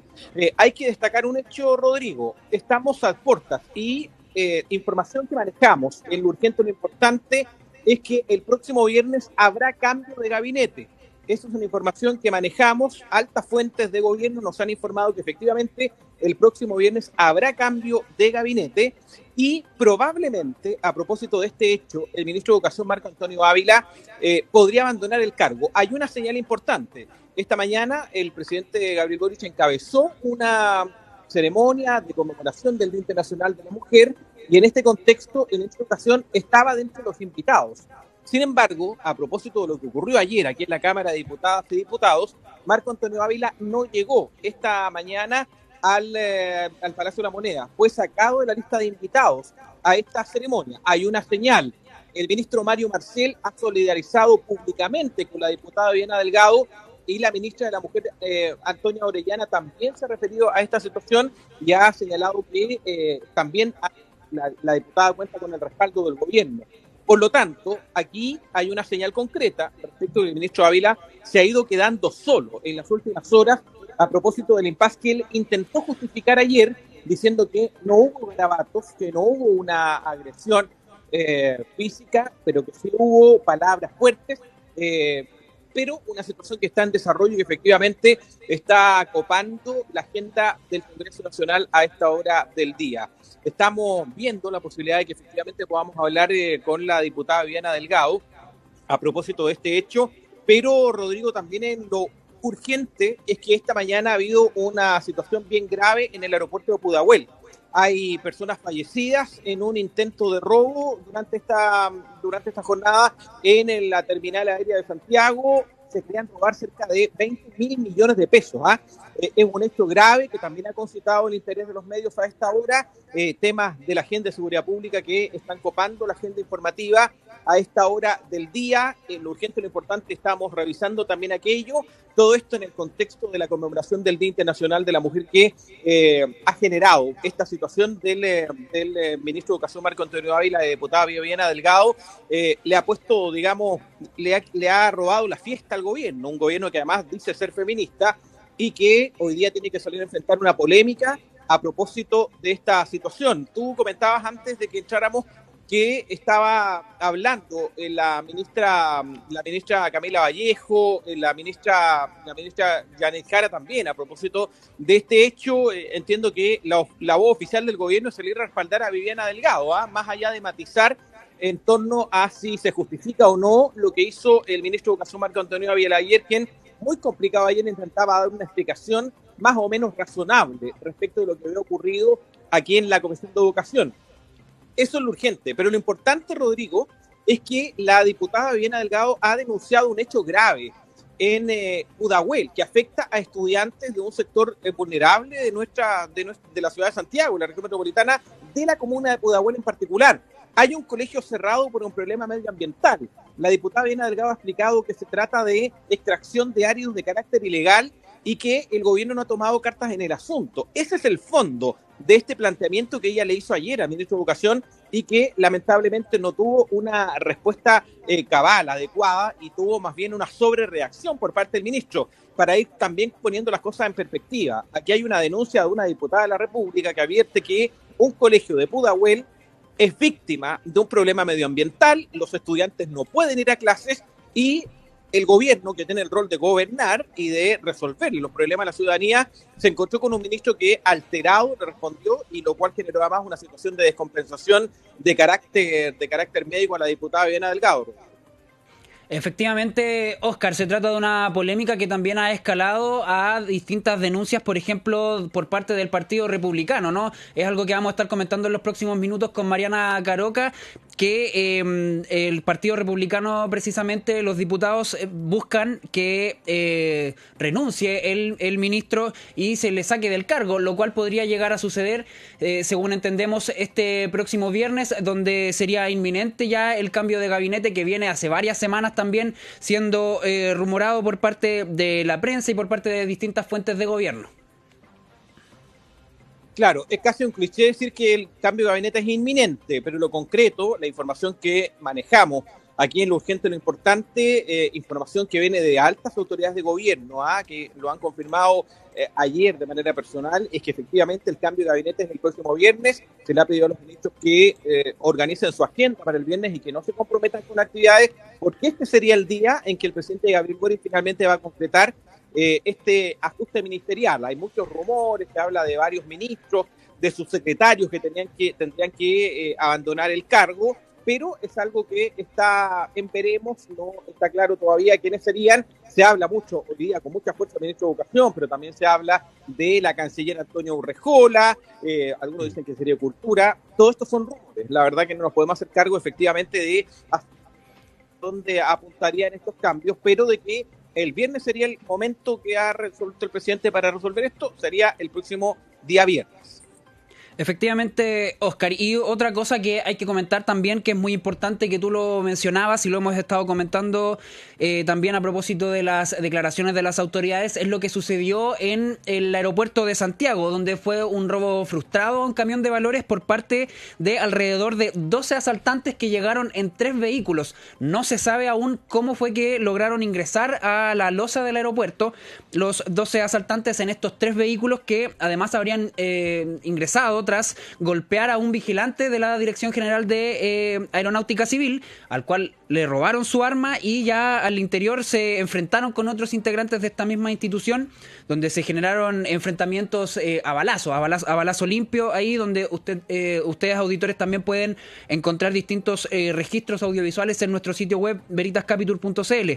Hay que destacar un hecho, Rodrigo. Estamos a puertas y información que manejamos en lo urgente, lo importante, es que el próximo viernes habrá cambio de gabinete. Esa es una información que manejamos. Altas fuentes de gobierno nos han informado que efectivamente el próximo viernes habrá cambio de gabinete y probablemente, a propósito de este hecho, el ministro de Educación, Marco Antonio Ávila, podría abandonar el cargo. Hay una señal importante. Esta mañana el presidente Gabriel Boric encabezó una ceremonia de conmemoración del Día Internacional de la Mujer y en este contexto, en esta ocasión, estaba dentro de los invitados. Sin embargo, a propósito de lo que ocurrió ayer aquí en la Cámara de Diputadas y Diputados, Marco Antonio Ávila no llegó esta mañana al Palacio de la Moneda. Fue sacado de la lista de invitados a esta ceremonia. Hay una señal. El ministro Mario Marcel ha solidarizado públicamente con la diputada Viviana Delgado y la ministra de la Mujer, Antonia Orellana, también se ha referido a esta situación y ha señalado que también la diputada cuenta con el respaldo del gobierno. Por lo tanto, aquí hay una señal concreta respecto a que el ministro Ávila se ha ido quedando solo en las últimas horas a propósito del impasse que él intentó justificar ayer diciendo que no hubo garabatos, que no hubo una agresión física, pero que sí hubo palabras fuertes, pero una situación que está en desarrollo y que efectivamente está copando la agenda del Congreso Nacional a esta hora del día. Estamos viendo la posibilidad de que efectivamente podamos hablar con la diputada Viviana Delgado a propósito de este hecho, pero Rodrigo, también en lo urgente es que esta mañana ha habido una situación bien grave en el aeropuerto de Pudahuel. Hay personas fallecidas en un intento de robo durante esta jornada en la terminal aérea de Santiago. se crean robar cerca de 20.000 millones de pesos. Es un hecho grave que también ha concitado el interés de los medios a esta hora, temas de la agenda de seguridad pública que están copando la agenda informativa a esta hora del día. Lo urgente, lo importante, estamos revisando también aquello, todo esto en el contexto de la conmemoración del Día Internacional de la Mujer que ha generado esta situación del ministro de Educación Marco Antonio Ávila, la diputada Viviana Delgado, le ha puesto, digamos, le ha robado la fiesta al gobierno, un gobierno que además dice ser feminista y que hoy día tiene que salir a enfrentar una polémica a propósito de esta situación. Tú comentabas antes de que entráramos que estaba hablando la ministra Camila Vallejo, la ministra Janet Jara también, a propósito de este hecho. Entiendo que la voz oficial del gobierno es salir a respaldar a Viviana Delgado, más allá de matizar en torno a si se justifica o no lo que hizo el ministro de Educación Marco Antonio Ávila ayer, quien, muy complicado ayer, intentaba dar una explicación más o menos razonable respecto de lo que había ocurrido aquí en la Comisión de Educación. Eso es lo urgente, pero lo importante, Rodrigo, es que la diputada Viviana Delgado ha denunciado un hecho grave en Pudahuel, que afecta a estudiantes de un sector vulnerable de la ciudad de Santiago, la región metropolitana, de la comuna de Pudahuel en particular. Hay un colegio cerrado por un problema medioambiental. La diputada Viviana Delgado ha explicado que se trata de extracción de áridos de carácter ilegal y que el gobierno no ha tomado cartas en el asunto. Ese es el fondo de este planteamiento que ella le hizo ayer al ministro de Educación y que lamentablemente no tuvo una respuesta cabal, adecuada, y tuvo más bien una sobrereacción por parte del ministro, para ir también poniendo las cosas en perspectiva. Aquí hay una denuncia de una diputada de la República que advierte que un colegio de Pudahuel es víctima de un problema medioambiental, los estudiantes no pueden ir a clases y el gobierno, que tiene el rol de gobernar y de resolver los problemas de la ciudadanía, se encontró con un ministro que alterado le respondió, y lo cual generó además una situación de descompensación de carácter médico a la diputada Viviana Delgado. Efectivamente, Óscar, se trata de una polémica que también ha escalado a distintas denuncias, por ejemplo, por parte del Partido Republicano, ¿no? Es algo que vamos a estar comentando en los próximos minutos con Mariana Caroca, que el Partido Republicano, precisamente, los diputados buscan que renuncie el ministro y se le saque del cargo, lo cual podría llegar a suceder, según entendemos, este próximo viernes, donde sería inminente ya el cambio de gabinete que viene hace varias semanas también siendo rumorado por parte de la prensa y por parte de distintas fuentes de gobierno. Claro, es casi un cliché decir que el cambio de gabinete es inminente, pero lo concreto, la información que manejamos aquí en Lo Urgente, lo importante, información que viene de altas autoridades de gobierno, que lo han confirmado ayer de manera personal, es que efectivamente el cambio de gabinete es el próximo viernes. Se le ha pedido a los ministros que organicen su agenda para el viernes y que no se comprometan con actividades, porque este sería el día en que el presidente Gabriel Boric finalmente va a concretar este ajuste ministerial. Hay muchos rumores, se habla de varios ministros, de subsecretarios que tendrían que abandonar el cargo, pero es algo que está en veremos, no está claro todavía quiénes serían. Se habla mucho hoy día con mucha fuerza del ministro de Educación, pero también se habla de la canciller Antonia Urrejola, algunos dicen que sería Cultura. Todo esto son rumores, la verdad que no nos podemos hacer cargo efectivamente de hasta dónde apuntarían estos cambios, pero de que el viernes sería el momento que ha resuelto el presidente para resolver esto, sería el próximo día viernes. Efectivamente, Óscar, y otra cosa que hay que comentar también, que es muy importante, que tú lo mencionabas y lo hemos estado comentando también a propósito de las declaraciones de las autoridades, es lo que sucedió en el aeropuerto de Santiago, donde fue un robo frustrado a un camión de valores por parte de alrededor de 12 asaltantes que llegaron en 3 vehículos. No se sabe aún cómo fue que lograron ingresar a la losa del aeropuerto los 12 asaltantes en estos 3 vehículos, que además habrían ingresado tras golpear a un vigilante de la Dirección General de Aeronáutica Civil, al cual le robaron su arma, y ya al interior se enfrentaron con otros integrantes de esta misma institución, donde se generaron enfrentamientos a balazo limpio, ahí donde ustedes auditores también pueden encontrar distintos registros audiovisuales en nuestro sitio web veritascapitur.cl.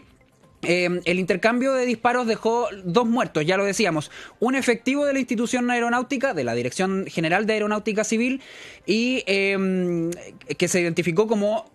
El intercambio de disparos dejó 2 muertos, ya lo decíamos, un efectivo de la institución aeronáutica, de la Dirección General de Aeronáutica Civil, y que se identificó como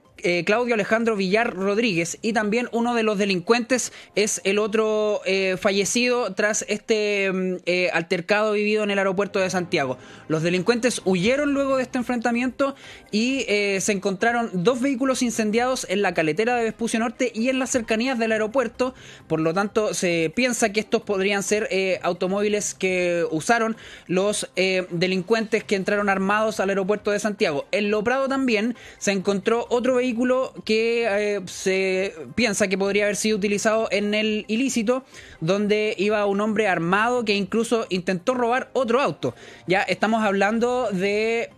Claudio Alejandro Villar Rodríguez, y también uno de los delincuentes es el otro fallecido tras este altercado vivido en el aeropuerto de Santiago. Los delincuentes huyeron luego de este enfrentamiento y se encontraron 2 vehículos incendiados en la caletera de Vespucio Norte y en las cercanías del aeropuerto. Por lo tanto, se piensa que estos podrían ser automóviles que usaron los delincuentes que entraron armados al aeropuerto de Santiago. En Lo Prado también se encontró otro vehículo que se piensa que podría haber sido utilizado en el ilícito, donde iba un hombre armado que incluso intentó robar otro auto. Ya estamos hablando de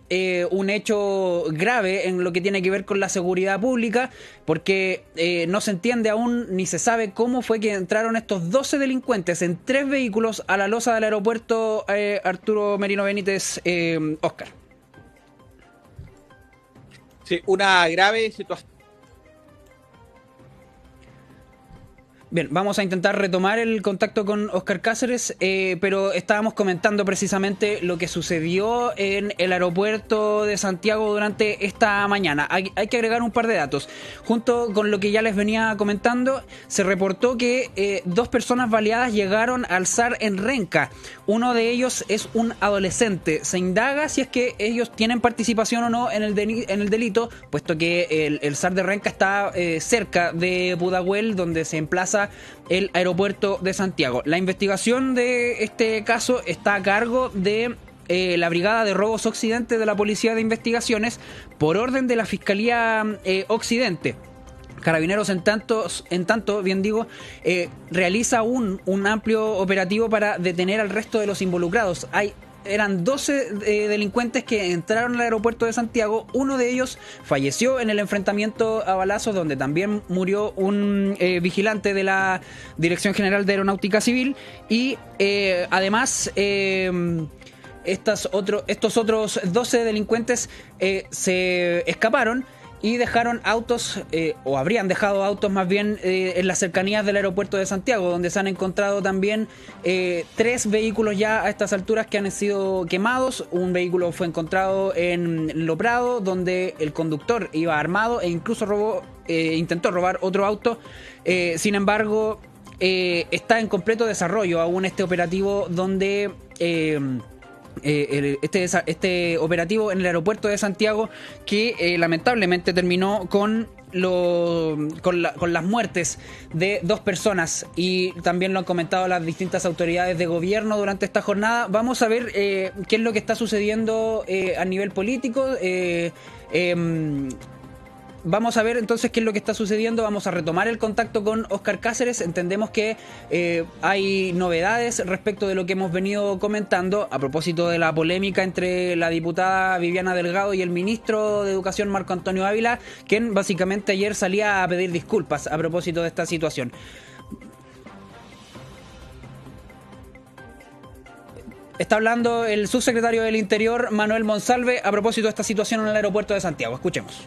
un hecho grave en lo que tiene que ver con la seguridad pública, porque no se entiende aún ni se sabe cómo fue que entraron estos 12 delincuentes en 3 vehículos a la losa del aeropuerto Arturo Merino Benítez. Oscar. Sí, una grave situación. Bien, vamos a intentar retomar el contacto con Oscar Cáceres, pero estábamos comentando precisamente lo que sucedió en el aeropuerto de Santiago durante esta mañana. Hay que agregar un par de datos. Junto con lo que ya les venía comentando, se reportó que 2 personas baleadas llegaron al SAR en Renca. Uno de ellos es un adolescente. Se indaga si es que ellos tienen participación o no en el delito, puesto que el SAR de Renca está cerca de Pudahuel, donde se emplaza el aeropuerto de Santiago. La investigación de este caso está a cargo de la Brigada de Robos Occidente de la Policía de Investigaciones por orden de la Fiscalía Occidente. Carabineros, en tanto, bien digo, realiza un amplio operativo para detener al resto de los involucrados. Eran 12 delincuentes que entraron al aeropuerto de Santiago. Uno de ellos falleció en el enfrentamiento a balazos, donde también murió un vigilante de la Dirección General de Aeronáutica Civil. Y además, estos otros 12 delincuentes se escaparon y dejaron autos, o habrían dejado autos más bien, en las cercanías del aeropuerto de Santiago, donde se han encontrado también 3 vehículos ya a estas alturas que han sido quemados. Un vehículo fue encontrado en Lo Prado, donde el conductor iba armado e incluso intentó robar otro auto. Sin embargo, está en completo desarrollo aún este operativo, donde este operativo en el aeropuerto de Santiago, que lamentablemente terminó con las muertes de 2 personas, y también lo han comentado las distintas autoridades de gobierno durante esta jornada. Vamos a ver qué es lo que está sucediendo a nivel político. Vamos a ver entonces qué es lo que está sucediendo. Vamos a retomar el contacto con Oscar Cáceres. Entendemos que hay novedades respecto de lo que hemos venido comentando a propósito de la polémica entre la diputada Viviana Delgado y el ministro de Educación Marco Antonio Ávila, quien básicamente ayer salía a pedir disculpas a propósito de esta situación. Está hablando el subsecretario del Interior, Manuel Monsalve, a propósito de esta situación en el aeropuerto de Santiago. Escuchemos.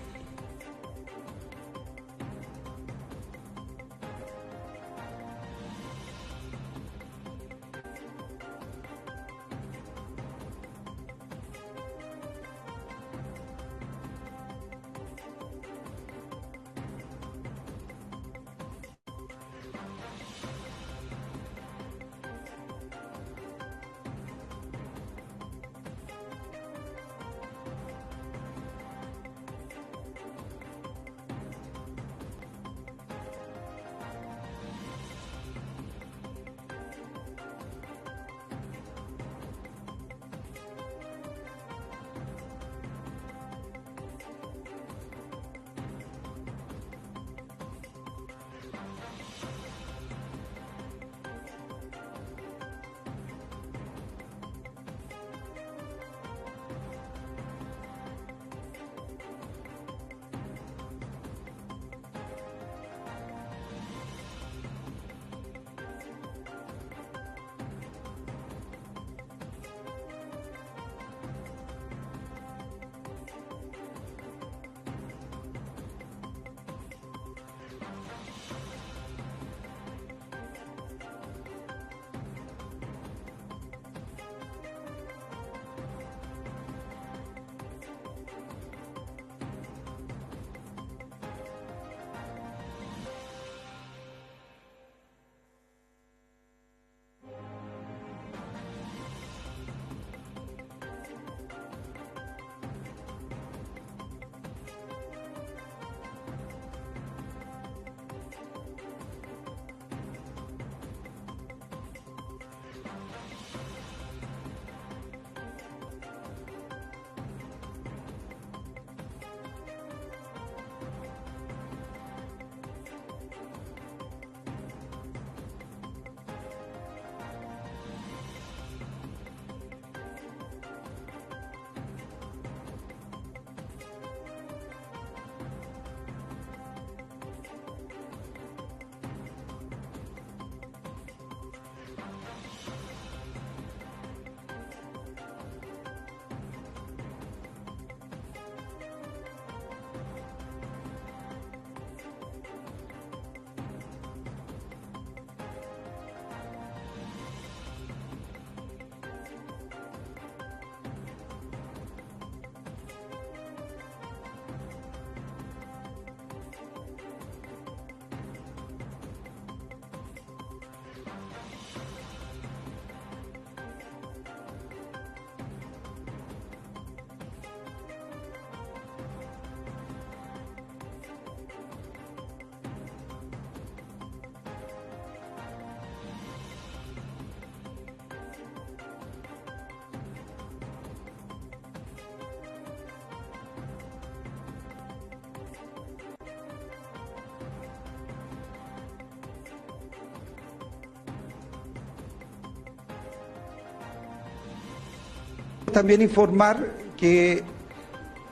También informar que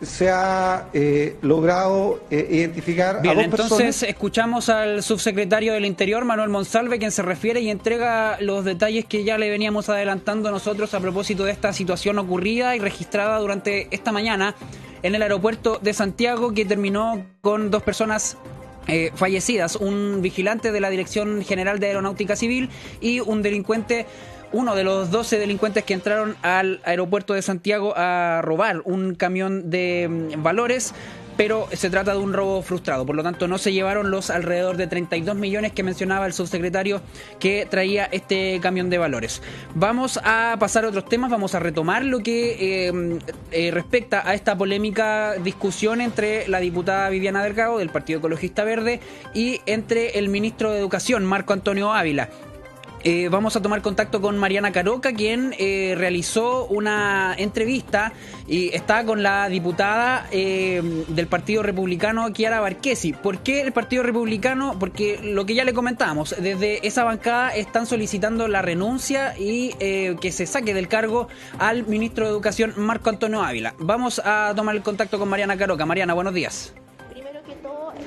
se ha logrado identificar Bien, a dos personas. entonces escuchamos al subsecretario del Interior, Manuel Monsalve, quien se refiere y entrega los detalles que ya le veníamos adelantando nosotros a propósito de esta situación ocurrida y registrada durante esta mañana en el aeropuerto de Santiago, que terminó con 2 personas fallecidas, un vigilante de la Dirección General de Aeronáutica Civil y un delincuente, uno de los 12 delincuentes que entraron al aeropuerto de Santiago a robar un camión de valores, pero se trata de un robo frustrado. Por lo tanto, no se llevaron los alrededor de 32 millones que mencionaba el subsecretario que traía este camión de valores. Vamos a pasar a otros temas, vamos a retomar lo que respecta a esta polémica discusión entre la diputada Viviana Delgado del Partido Ecologista Verde y entre el ministro de Educación, Marco Antonio Ávila. Vamos a tomar contacto con Mariana Caroca, quien realizó una entrevista y está con la diputada del Partido Republicano, Chiara Barquesi. ¿Por qué el Partido Republicano? Porque lo que ya le comentábamos, desde esa bancada están solicitando la renuncia y que se saque del cargo al ministro de Educación, Marco Antonio Ávila. Vamos a tomar el contacto con Mariana Caroca. Mariana, buenos días.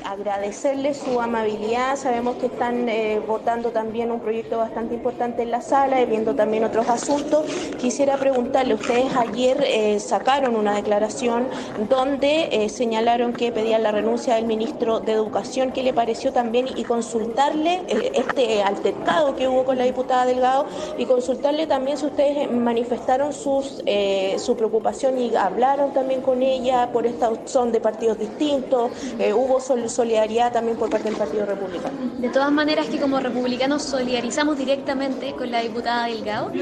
Agradecerle su amabilidad. Sabemos que están votando también un proyecto bastante importante en la sala y viendo también otros asuntos. Quisiera preguntarle, ustedes ayer sacaron una declaración donde señalaron que pedían la renuncia del ministro de Educación. ¿Qué le pareció también? Y consultarle este altercado que hubo con la diputada Delgado y consultarle también si ustedes manifestaron su preocupación y hablaron también con ella por esta opción de partidos distintos. Hubo solidaridad también por parte del Partido Republicano. De todas maneras, que como republicanos solidarizamos directamente con la diputada Delgado,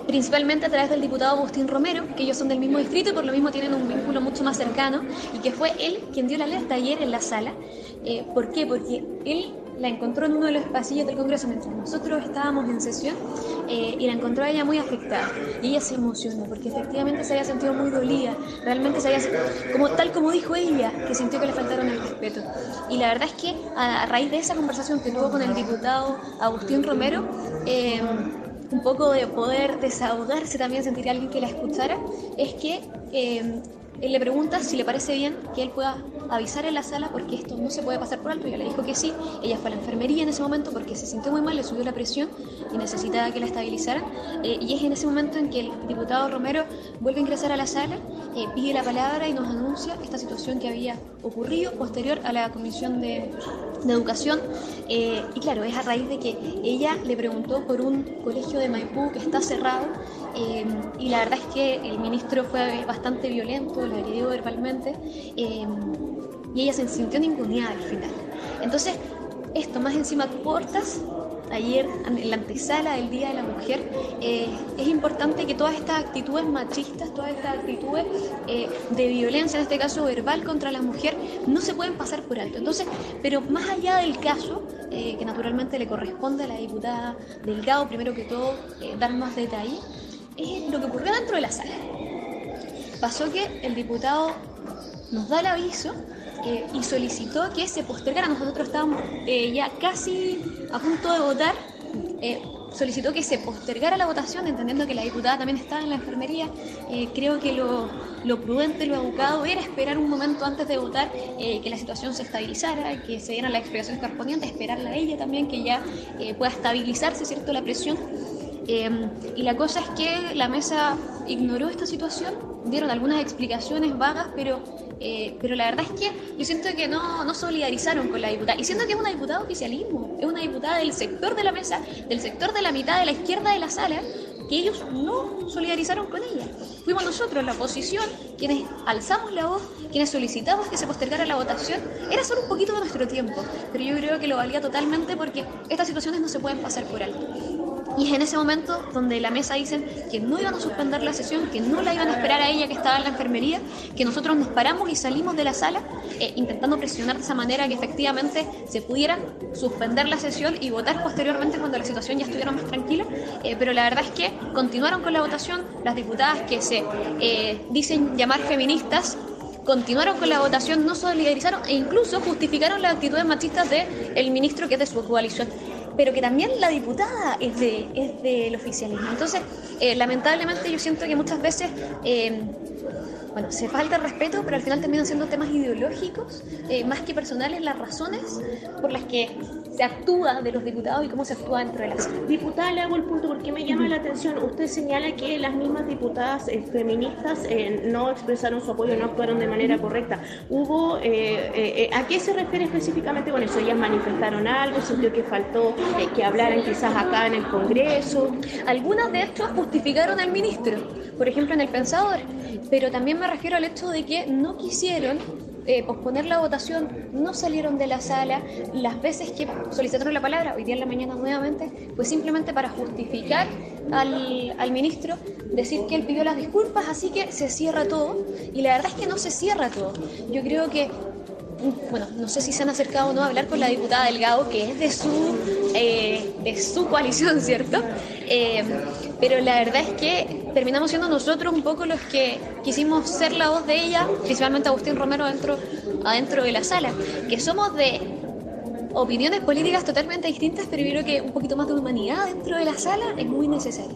principalmente a través del diputado Agustín Romero, que ellos son del mismo distrito y por lo mismo tienen un vínculo mucho más cercano, y que fue él quien dio la alerta ayer en la sala. ¿Por qué? Porque él la encontró en uno de los pasillos del Congreso mientras nosotros estábamos en sesión y la encontró a ella muy afectada y ella se emocionó porque efectivamente se había sentido muy dolida, realmente se había, tal como dijo ella, que sintió que le faltaron el respeto. Y la verdad es que a raíz de esa conversación que tuvo con el diputado Agustín Romero, un poco de poder desahogarse, también sentir a alguien que la escuchara, es que él le pregunta si le parece bien que él pueda avisar en la sala porque esto no se puede pasar por alto. Ella le dijo que sí. Ella fue a la enfermería en ese momento porque se sintió muy mal, le subió la presión y necesitaba que la estabilizaran. Y es en ese momento en que el diputado Romero vuelve a ingresar a la sala, pide la palabra y nos anuncia esta situación que había ocurrido posterior a la Comisión de Educación. Y claro, es a raíz de que ella le preguntó por un colegio de Maipú que está cerrado. Y la verdad es que el ministro fue bastante violento, la agredió verbalmente y ella se sintió ninguneada al final. Entonces, esto más encima cortas, ayer en la antesala del Día de la Mujer, es importante que todas estas actitudes machistas, todas estas actitudes de violencia, en este caso verbal contra la mujer, no se pueden pasar por alto. Entonces, pero más allá del caso, que naturalmente le corresponde a la diputada Delgado, primero que todo, dar más detalle, es lo que ocurrió dentro de la sala. Pasó que el diputado nos da el aviso y solicitó que se postergara. Nosotros estábamos ya casi a punto de votar. Solicitó que se postergara la votación, entendiendo que la diputada también estaba en la enfermería. Creo que lo prudente, lo educado era esperar un momento antes de votar, que la situación se estabilizara, que se dieran las explicaciones correspondientes, esperarla a ella también, que ya pueda estabilizarse, ¿cierto?, la presión. Y la cosa es que la mesa ignoró esta situación, dieron algunas explicaciones vagas, pero la verdad es que yo siento que no solidarizaron con la diputada, y siento que es una diputada de oficialismo, es una diputada del sector de la mesa, del sector de la mitad de la izquierda de la sala, que ellos no solidarizaron con ella. Fuimos nosotros, la oposición, quienes alzamos la voz, quienes solicitamos que se postergara la votación. Era solo un poquito de nuestro tiempo, pero yo creo que lo valía totalmente porque estas situaciones no se pueden pasar por alto. Y es en ese momento donde la mesa dicen que no iban a suspender la sesión, que no la iban a esperar a ella que estaba en la enfermería, que nosotros nos paramos y salimos de la sala intentando presionar de esa manera que efectivamente se pudiera suspender la sesión y votar posteriormente cuando la situación ya estuviera más tranquila. Pero la verdad es que continuaron con la votación. Las diputadas que se dicen llamar feministas continuaron con la votación, no solidarizaron e incluso justificaron las actitudes machistas del ministro, que es de su coalición. pero que también la diputada es del oficialismo. Entonces, lamentablemente yo siento que muchas veces se falta el respeto, pero al final terminan siendo temas ideológicos, más que personales, las razones por las que se actúa de los diputados y cómo se actúa dentro de la sala. Diputada, le hago el punto porque me llama la atención. Usted señala que las mismas diputadas feministas no expresaron su apoyo, no actuaron de manera correcta. ¿Hubo, a qué se refiere específicamente con eso? ¿Ellas manifestaron algo? ¿Sintió que faltó que hablaran quizás acá en el Congreso? Algunas de hecho justificaron al ministro, por ejemplo en El Pensador, pero también me refiero al hecho de que no quisieron posponer la votación, no salieron de la sala. Las veces que solicitaron la palabra, hoy día en la mañana nuevamente, pues simplemente para justificar al ministro, decir que él pidió las disculpas, así que se cierra todo. Y la verdad es que no se cierra todo. Yo creo que, no sé si se han acercado o no a hablar con la diputada Delgado, que es de su coalición, ¿cierto? Pero la verdad es que terminamos siendo nosotros un poco los que quisimos ser la voz de ella, principalmente Agustín Romero adentro de la sala, que somos de opiniones políticas totalmente distintas, pero yo creo que un poquito más de humanidad dentro de la sala es muy necesario.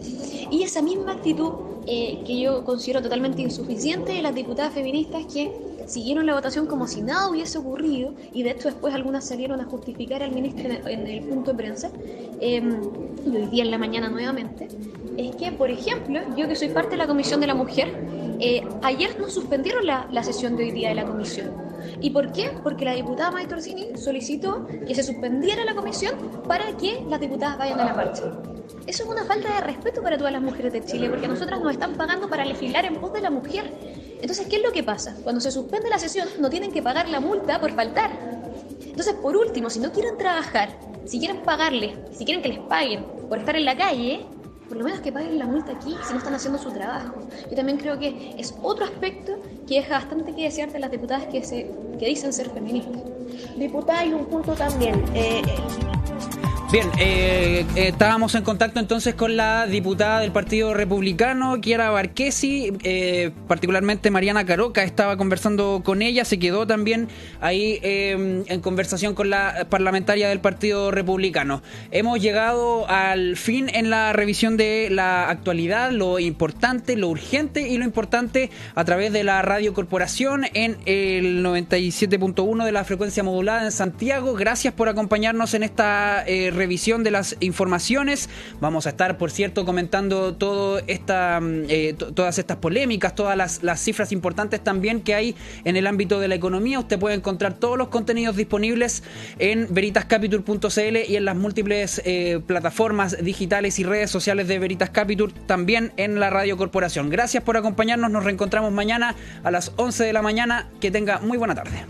Y esa misma actitud que yo considero totalmente insuficiente de las diputadas feministas que siguieron la votación como si nada hubiese ocurrido, y de hecho después algunas salieron a justificar al ministro en el punto de prensa, y hoy día en la mañana nuevamente, es que, por ejemplo, yo que soy parte de la Comisión de la Mujer, ayer nos suspendieron la sesión de hoy día de la comisión. ¿Y por qué? Porque la diputada May Torsini solicitó que se suspendiera la comisión para que las diputadas vayan a la marcha. Eso es una falta de respeto para todas las mujeres de Chile, porque a nosotras nos están pagando para legislar en pos de la mujer. Entonces, ¿qué es lo que pasa? Cuando se suspende la sesión, no tienen que pagar la multa por faltar. Entonces, por último, si no quieren trabajar, si quieren pagarles, si quieren que les paguen por estar en la calle, por lo menos que paguen la multa aquí si no están haciendo su trabajo. Yo también creo que es otro aspecto que deja bastante que desear de las diputadas que dicen ser feministas. Diputada, hay un punto también. Bien, estábamos en contacto entonces con la diputada del Partido Republicano, Chiara Barquesi, particularmente Mariana Caroca estaba conversando con ella, se quedó también ahí en conversación con la parlamentaria del Partido Republicano. Hemos llegado al fin en la revisión de la actualidad, lo importante, lo urgente y lo importante a través de la Radio Corporación en el 97.1 de la frecuencia modulada en Santiago. Gracias por acompañarnos en esta revisión de las informaciones. Vamos a estar, por cierto, comentando todas estas polémicas, todas las cifras importantes también que hay en el ámbito de la economía. Usted puede encontrar todos los contenidos disponibles en veritascapital.cl y en las múltiples plataformas digitales y redes sociales de Veritas Capital, también en la Radio Corporación. Gracias por acompañarnos. Nos reencontramos mañana a las 11 de la mañana. Que tenga muy buena tarde.